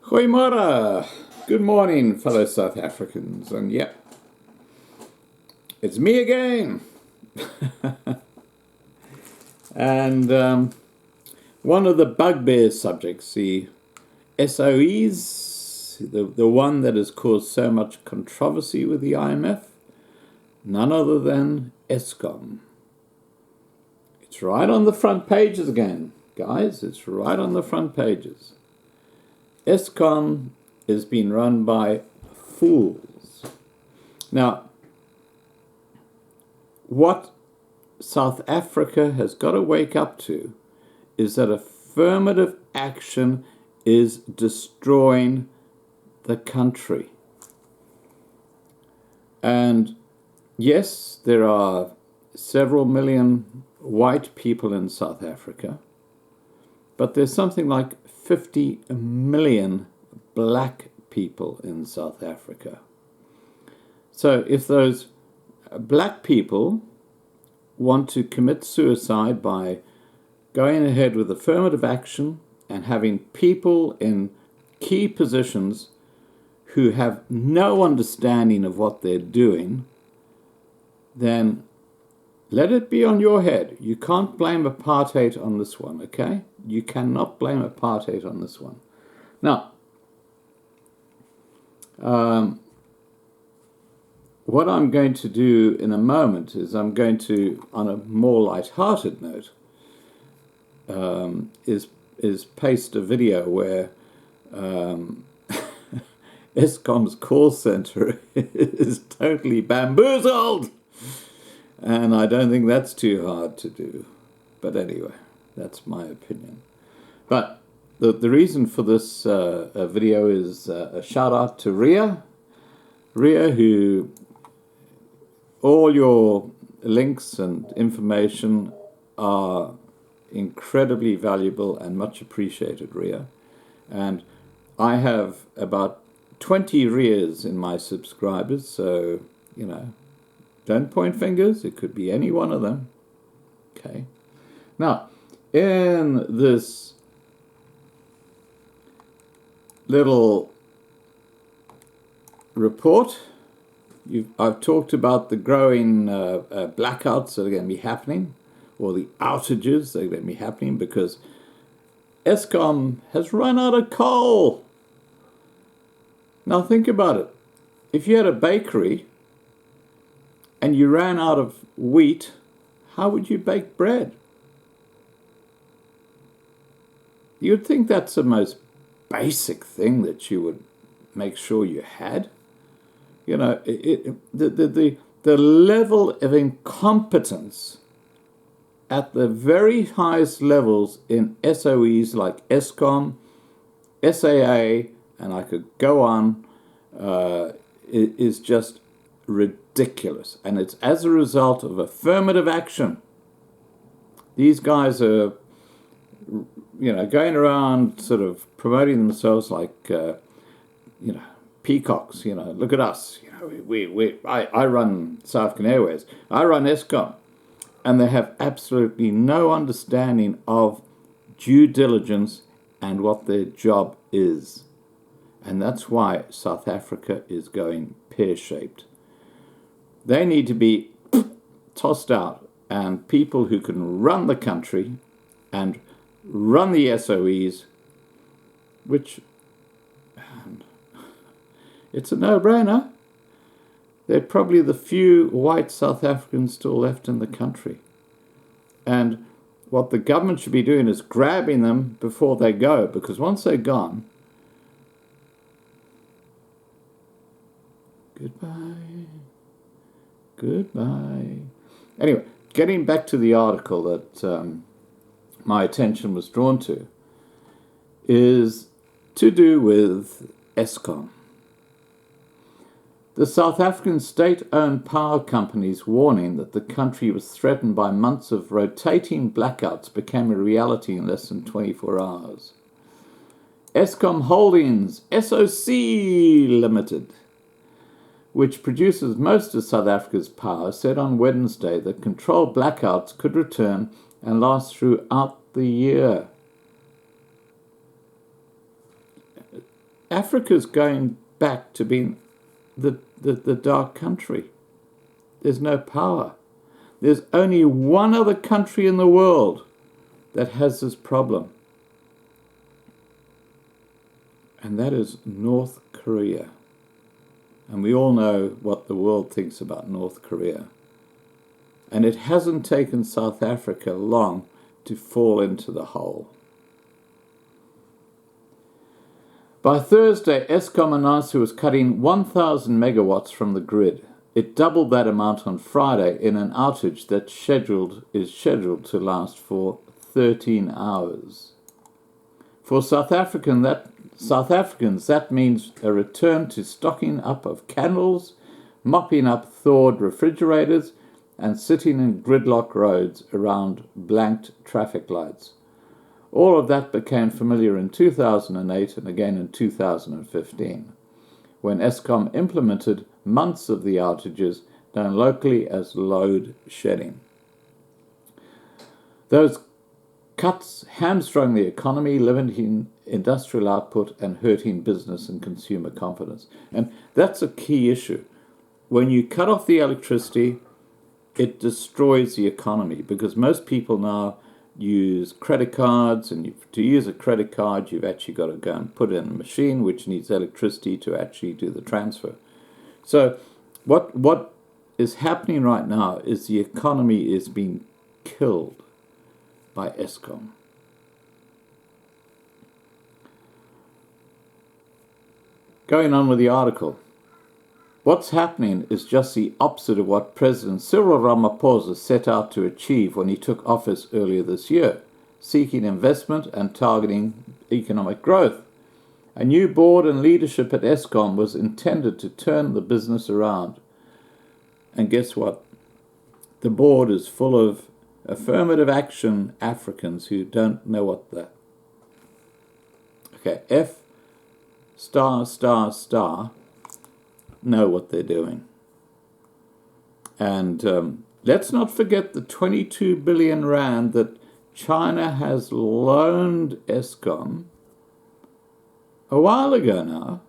Goeiemorgen. Good morning, fellow South Africans. And yep, it's me again. And one of the bugbear subjects, the SOEs, the one that has caused so much controversy with the IMF, none other than Eskom. It's right on the front pages again, guys. It's right on the front pages. Eskom is being run by fools. Now, what South Africa has got to wake up to is that affirmative action is destroying the country. And yes, there are several million white people in South Africa, but there's something like 50 million black people in South Africa. So if those black people want to commit suicide by going ahead with affirmative action and having people in key positions who have no understanding of what they're doing, then let it be on your head. You can't blame apartheid on this one, okay? You cannot blame apartheid on this one. Now, what I'm going to do in a moment is I'm going to, on a more light-hearted note, is paste a video where Eskom's call center is totally bamboozled. And I don't think that's too hard to do. But anyway, that's my opinion. But the reason for this video is a shout out to Ria. Ria, who all your links and information are incredibly valuable and much appreciated, Ria. And I have about 20 Rias in my subscribers, so, you know, don't point fingers. It could be any one of them. Okay. Now, in this little report, I've talked about the growing blackouts that are going to be happening, or the outages that are going to be happening because Eskom has run out of coal. Now think about it. If you had a bakery and you ran out of wheat, how would you bake bread? You'd think that's the most basic thing that you would make sure you had. You know, the level of incompetence at the very highest levels in SOEs like Eskom, SAA, and I could go on, is just ridiculous. And it's as a result of affirmative action. These guys are, you know, going around sort of promoting themselves like, you know, peacocks. You know, look at us. You know, I run South African Airways. I run Eskom. And they have absolutely no understanding of due diligence and what their job is. And that's why South Africa is going pear-shaped. They need to be tossed out, and people who can run the country and run the SOEs, which, it's a no-brainer. They're probably the few white South Africans still left in the country. And what the government should be doing is grabbing them before they go, because once they're gone, goodbye. Goodbye. Anyway, getting back to the article that my attention was drawn to is to do with Eskom. The South African state-owned power company's warning that the country was threatened by months of rotating blackouts became a reality in less than 24 hours. Eskom Holdings, SOC Limited, which produces most of South Africa's power, said on Wednesday that controlled blackouts could return and last throughout the year. Africa's going back to being the dark country. There's no power. There's only one other country in the world that has this problem, and that is North Korea. And we all know what the world thinks about North Korea. And it hasn't taken South Africa long to fall into the hole. By Thursday, Eskom announced it was cutting 1,000 megawatts from the grid. It doubled that amount on Friday in an outage that is scheduled to last for 13 hours. For South Africans, that means a return to stocking up of candles, mopping up thawed refrigerators, and sitting in gridlock roads around blanked traffic lights. All of that became familiar in 2008 and again in 2015, when Eskom implemented months of the outages known locally as load shedding. Those cuts hamstrung the economy, limiting industrial output and hurting business and consumer confidence. And that's a key issue. When you cut off the electricity, it destroys the economy, because most people now use credit cards, and to use a credit card, you've actually got to go and put it in a machine which needs electricity to actually do the transfer. So what is happening right now is the economy is being killed by Eskom. Going on with the article. What's happening is just the opposite of what President Cyril Ramaphosa set out to achieve when he took office earlier this year, seeking investment and targeting economic growth. A new board and leadership at Eskom was intended to turn the business around. And guess what? The board is full of affirmative action Africans who don't know what the... Okay, F *** know what they're doing. And let's not forget the 22 billion rand that China has loaned Eskom a while ago now.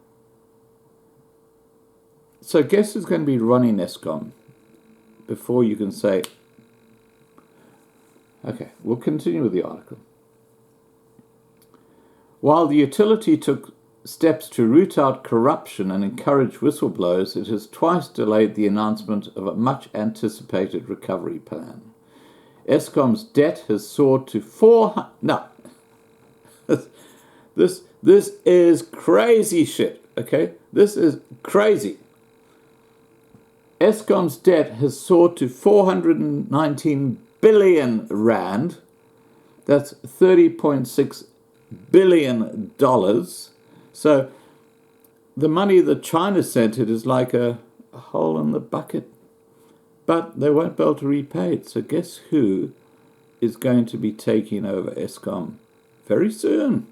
So guess who's going to be running Eskom before you can say... Okay, we'll continue with the article. While the utility took steps to root out corruption and encourage whistleblowers, it has twice delayed the announcement of a much-anticipated recovery plan. Eskom's debt has soared to this is crazy shit, okay? This is crazy. Eskom's debt has soared to 419 billion rand. That's $30.6 billion. So the money that China sent it is like a hole in the bucket. But they won't be able to repay it. So guess who is going to be taking over Eskom very soon?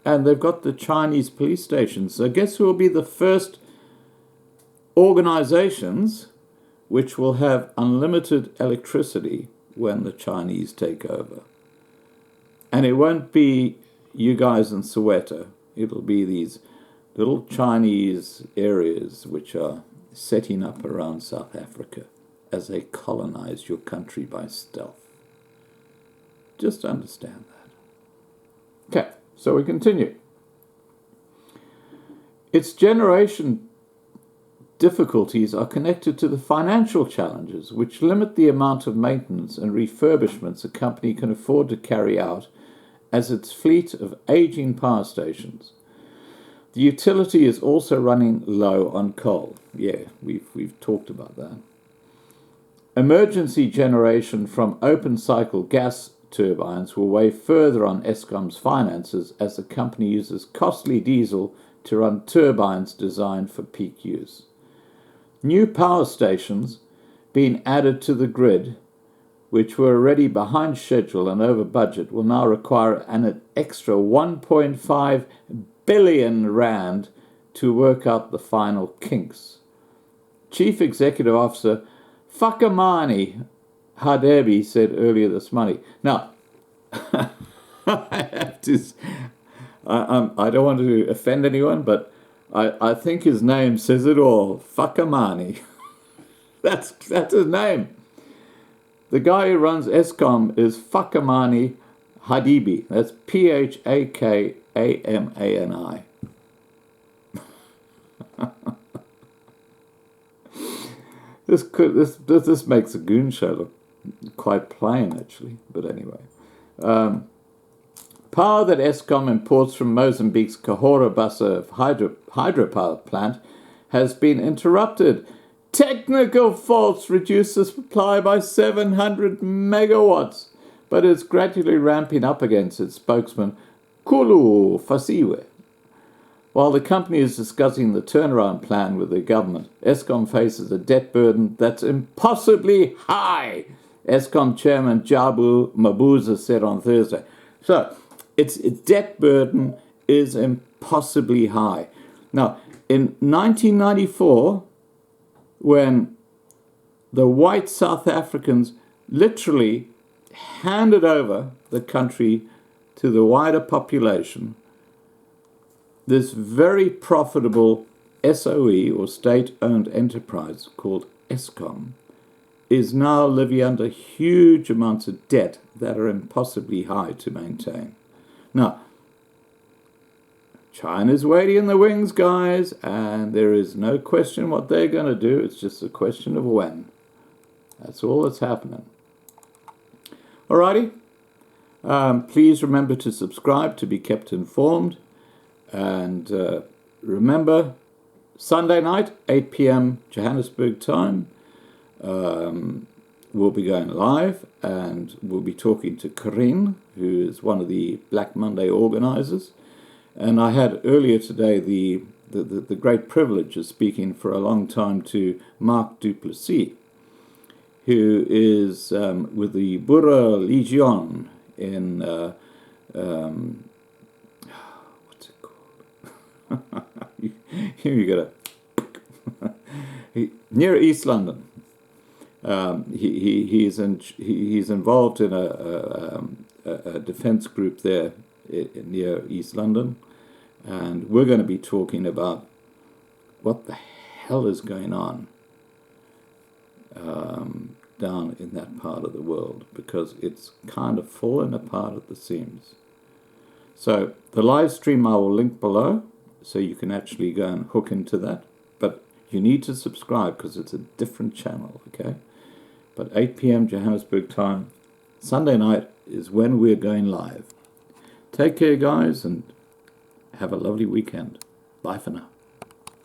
And they've got the Chinese police stations. So guess who will be the first organizations which will have unlimited electricity when the Chinese take over? And it won't be you guys in Soweto. It'll be these little Chinese areas which are setting up around South Africa as they colonize your country by stealth. Just understand that. Okay, so we continue. Its generation difficulties are connected to the financial challenges, which limit the amount of maintenance and refurbishments a company can afford to carry out as its fleet of aging power stations. The utility is also running low on coal. Yeah, we've talked about that. Emergency generation from open-cycle gas turbines will weigh further on Eskom's finances as the company uses costly diesel to run turbines designed for peak use. New power stations being added to the grid, which were already behind schedule and over budget, will now require an extra 1.5 billion rand to work out the final kinks. Chief Executive Officer Fakamani Hadebi said earlier this month. Now, I I don't want to offend anyone, but I think his name says it all. Fakamani. That's his name. The guy who runs Escom is Fakamani Hadibi. That's Phakamani. This makes a goon show look quite plain, actually. But anyway. Power that Eskom imports from Mozambique's Cahora Bassa hydropower plant has been interrupted. Technical faults reduce the supply by 700 megawatts, but it's gradually ramping up again, said spokesman Kulu Fasiwe. While the company is discussing the turnaround plan with the government, Eskom faces a debt burden that's impossibly high, Eskom chairman Jabu Mabuza said on Thursday. So, its debt burden is impossibly high. Now, in 1994, when the white South Africans literally handed over the country to the wider population, this very profitable SOE, or state-owned enterprise called Eskom, is now living under huge amounts of debt that are impossibly high to maintain. Now, China's waiting in the wings, guys, and there is no question what they're going to do. It's just a question of when. That's all that's happening. Alrighty. Please remember to subscribe to be kept informed. And remember, Sunday night, 8 p.m. Johannesburg time, we'll be going live, and we'll be talking to Corinne, who is one of the Black Monday organizers. And I had earlier today the great privilege of speaking for a long time to Mark Duplessis, who is with the Boer Legion in, what's it called? You got near East London. He's involved in a defence group there near East London, and we're going to be talking about what the hell is going on down in that part of the world, because it's kind of fallen apart at the seams. So the live stream I will link below, so you can actually go and hook into that, but you need to subscribe because it's a different channel, okay? But 8 p.m. Johannesburg time, Sunday night, is when we're going live. Take care, guys, and have a lovely weekend. Bye for now.